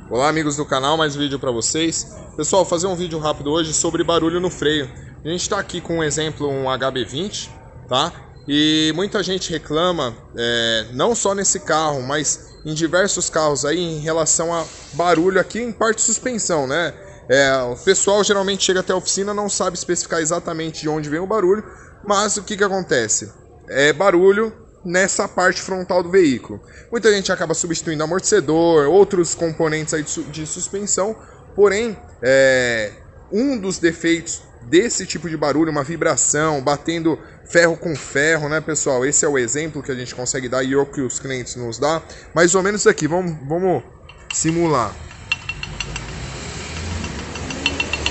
Olá amigos do canal, mais um vídeo para vocês. Pessoal, vou fazer um vídeo rápido hoje sobre barulho no freio. A gente está aqui com um exemplo, um HB20, tá? E muita gente reclama, não só nesse carro, mas em diversos carros aí, em relação a barulho aqui em parte de suspensão, né? O pessoal geralmente chega até a oficina, não sabe especificar exatamente de onde vem o barulho, mas o que acontece? É barulho nessa parte frontal do veículo. Muita gente acaba substituindo amortecedor, outros componentes aí de suspensão, porém, um dos defeitos desse tipo de barulho, uma vibração, batendo ferro com ferro, né, pessoal? Esse é o exemplo que a gente consegue dar e é o que os clientes nos dão. Mais ou menos isso aqui, vamos simular.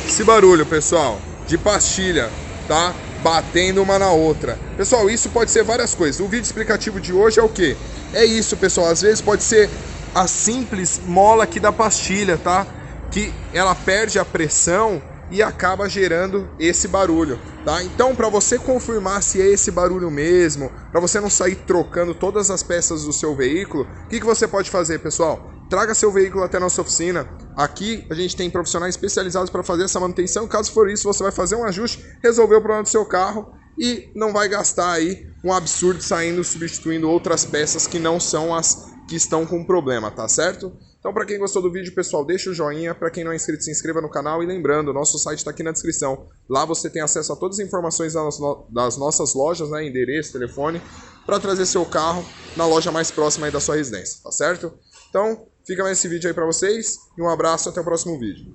Esse barulho, pessoal, de pastilha, tá? Batendo uma na outra. Pessoal, isso pode ser várias coisas. O vídeo explicativo de hoje é o que? É isso, pessoal. Às vezes pode ser a simples mola aqui da pastilha, tá? Que ela perde a pressão e acaba gerando esse barulho, tá? Então, para você confirmar se é esse barulho mesmo, para você não sair trocando todas as peças do seu veículo, o que você pode fazer, pessoal? Traga seu veículo até a nossa oficina. Aqui a gente tem profissionais especializados para fazer essa manutenção. Caso for isso, você vai fazer um ajuste, resolver o problema do seu carro e não vai gastar aí um absurdo saindo substituindo outras peças que não são as que estão com problema, tá certo? Então, para quem gostou do vídeo, pessoal, deixa o joinha. Para quem não é inscrito, se inscreva no canal. E lembrando, o nosso site está aqui na descrição. Lá você tem acesso a todas as informações das nossas lojas, né? Endereço, telefone, para trazer seu carro na loja mais próxima aí da sua residência, tá certo? Então, fica mais esse vídeo aí para vocês. E um abraço, até o próximo vídeo.